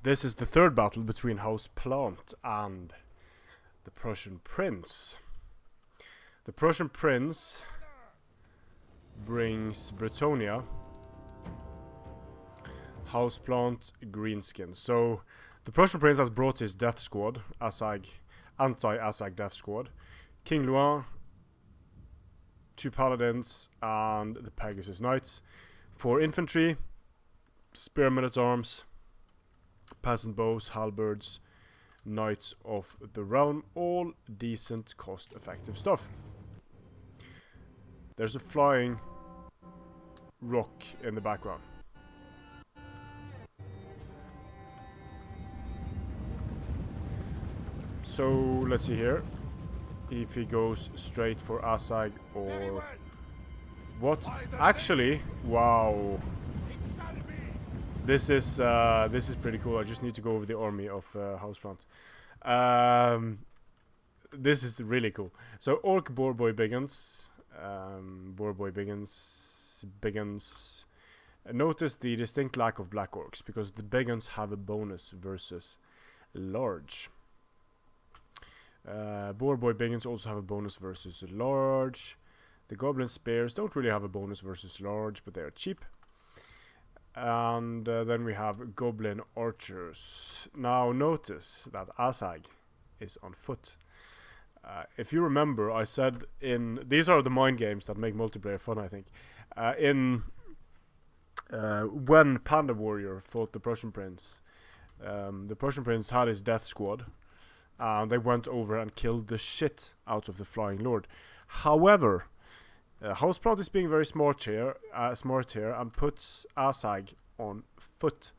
This is the third battle between Houseplant and the Prussian Prince. The Prussian Prince brings Brettonia, Houseplant, Greenskins. So the Prussian Prince has brought his death squad, anti-Asag death squad, King Luan, 2 paladins, and the Pegasus Knights. For infantry, spearmen at arms, peasant bows, halberds, knights of the realm, all decent, cost-effective stuff. There's a flying rock in the background. So let's see here if he goes straight for Asag or what. Actually, wow, this is pretty cool. I just need to go over the army of Houseplant. This is really cool. So Orc Boarboy Biggins, Biggins. Notice the distinct lack of black orcs because the Biggins have a bonus versus large. Boarboy Biggins also have a bonus versus large. The Goblin Spears don't really have a bonus versus large, but they are cheap. And then we have Goblin Archers. Now notice that Asag is on foot. If you remember, I said these are the mind games that make multiplayer fun, I think. When Panda Warrior fought the Prussian Prince had his death squad. They went over and killed the shit out of the Flying Lord. However, Houseplant is being very smart here and puts Asag on foot.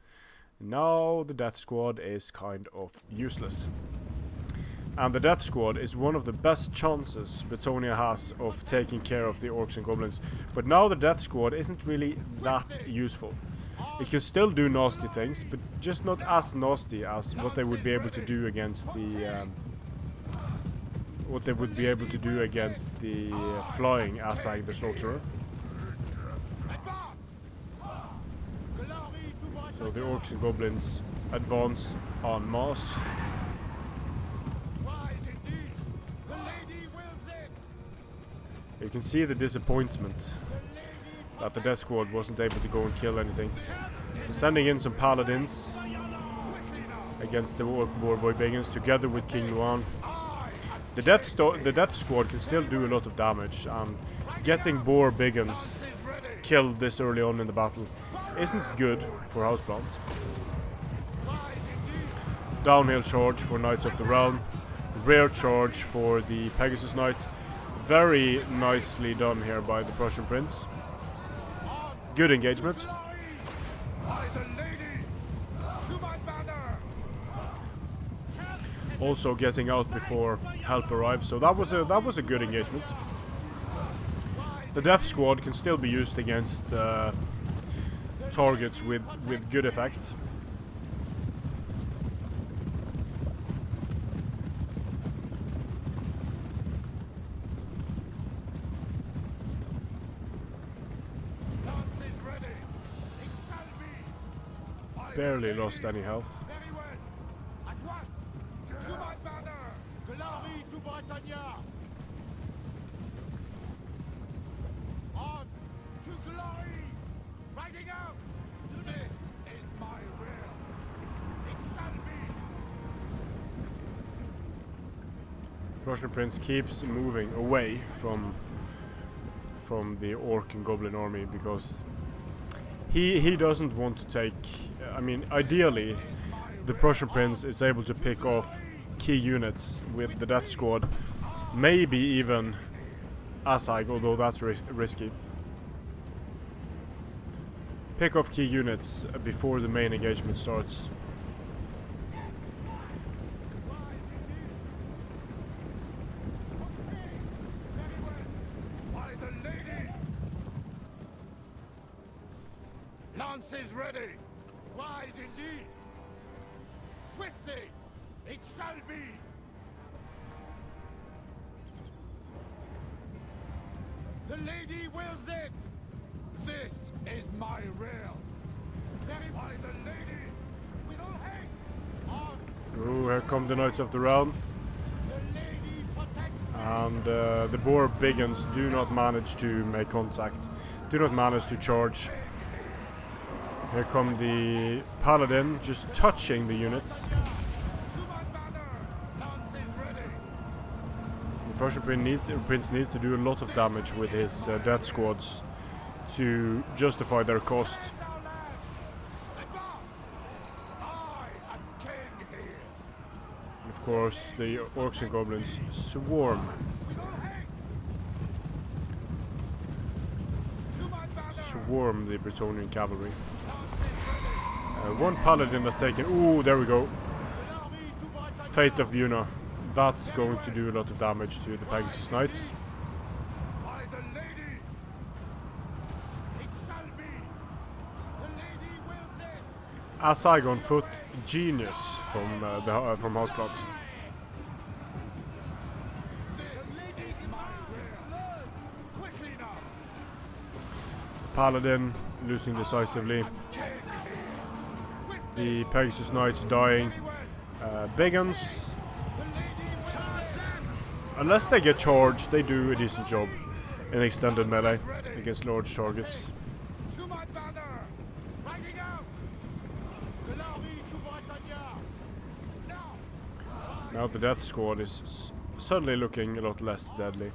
Now the Death Squad is kind of useless. And the Death Squad is one of the best chances Brettonia has of taking care of the Orcs and Goblins. But now the Death Squad isn't really that useful. It can still do nasty things, but just not as nasty as what they would be able to do against the flying Asag the Slaughterer. So the Orcs and Goblins advance en masse. You can see the disappointment that the Death Squad wasn't able to go and kill anything. Sending in some paladins against the Orc Boarboy Biggins together with King Luan. The Death Squad can still do a lot of damage, and getting Boar Biggins killed this early on in the battle isn't good for Houseplant. Downhill charge for Knights of the Realm, rear charge for the Pegasus Knights. Very nicely done here by the Prussian Prince. Good engagement. Also getting out before help arrives, so that was a good engagement. The Death Squad can still be used against targets with good effect. Barely lost any health. To Brettonia! On to glory! Riding out! This is my will! It shall be! Prussian Prince keeps moving away from the Orc and Goblin army because he doesn't want to take... I mean, ideally, the Prussian Prince is able to pick off key units with the Death Squad, maybe even Asag, although that's risky. Pick off key units before the main engagement starts. Lances ready! Wise indeed! Swiftly! It shall be! The lady wills it! This is my will! Very by the lady! With all haste! here come the Knights of the Realm. And the boar biggins do not manage to make contact, do not manage to charge. Here come the Paladin, just touching the units. The Prussian Prince needs to do a lot of damage with his death squads to justify their cost. And of course, the orcs and goblins swarm. Swarm the Brettonian cavalry. One paladin has taken. Ooh, there we go. Fate of Buna. That's going to do a lot of damage to the Pegasus Knights. Asag on foot, genius from Houseplant. Paladin losing decisively. The Pegasus Knights dying. Biggins, unless they get charged, they do a decent job in extended melee against large targets. Now the death squad is suddenly looking a lot less deadly.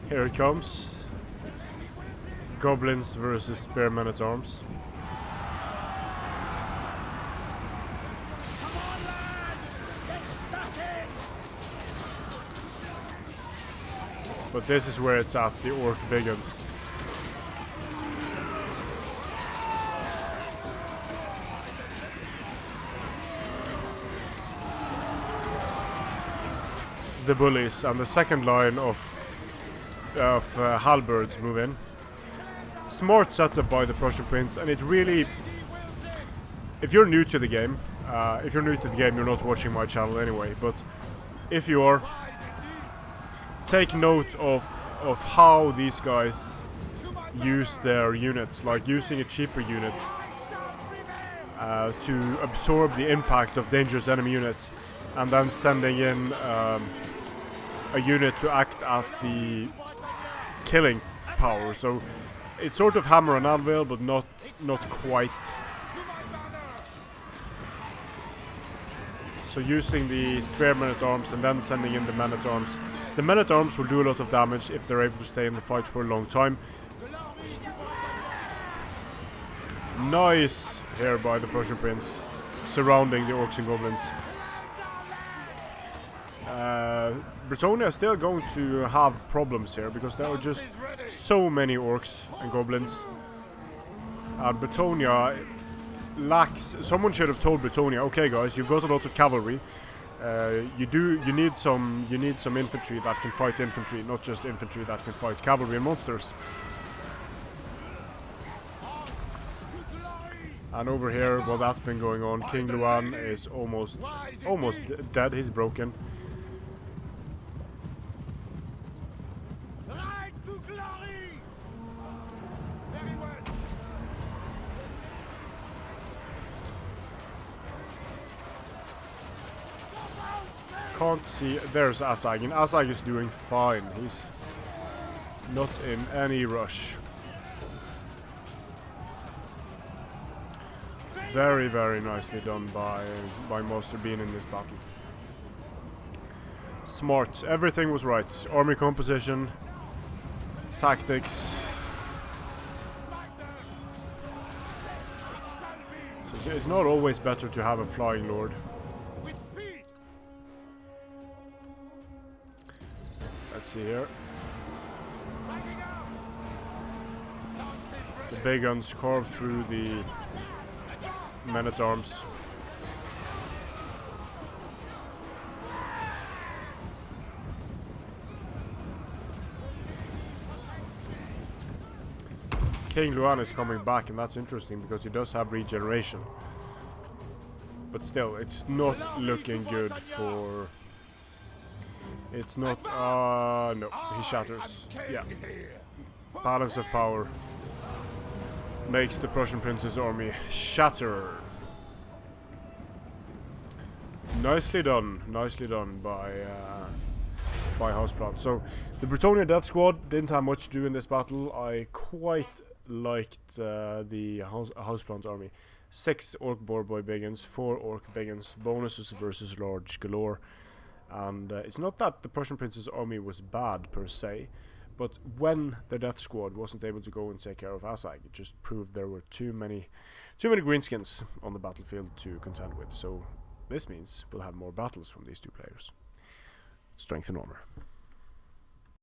Here it comes. Goblins versus spearmen at arms. But this is where it's at, the orc biggins. The bullies and the second line of halberds move in. Smart setup by the Prussian Prince, and it really, if you're new to the game, you're not watching my channel anyway, but if you are, take note of how these guys use their units, like using a cheaper unit to absorb the impact of dangerous enemy units, and then sending in a unit to act as the killing power. So it's sort of hammer and anvil, but not quite. So using the spearmen at arms and then sending in the men at arms. The men at arms will do a lot of damage if they're able to stay in the fight for a long time. Nice here by the Prussian Prince, surrounding the orcs and goblins. Brettonia is still going to have problems here because there are just so many orcs and goblins. And Brettonia lacks. Someone should have told Brettonia, okay guys, you've got a lot of cavalry. You need some infantry that can fight infantry, not just infantry that can fight cavalry and monsters. And over here, well, that's been going on. King Luan is almost dead. He's broken. Can't see. There's Asag, and Asag is doing fine. He's not in any rush. Very, very nicely done by Master Bean in this battle. Smart. Everything was right. Army composition, tactics. So it's not always better to have a flying lord. Let's see here. The big guns carve through the men-at-arms. King Luan is coming back, and that's interesting because he does have regeneration. But still, it's not looking good for... It's not... no, he shatters. Yeah. balance of power makes the Prussian Prince's army shatter. Nicely done by Houseplant. So the Brettonia Death Squad didn't have much to do in this battle. I quite liked the Houseplant army. 6 Orc Boarboy Biggins, 4 Orc Biggins, bonuses versus large galore. And it's not that the Prussian Prince's army was bad per se, but when the Death Squad wasn't able to go and take care of Asag, it just proved there were too many Greenskins on the battlefield to contend with. So this means we'll have more battles from these two players. Strength and armor.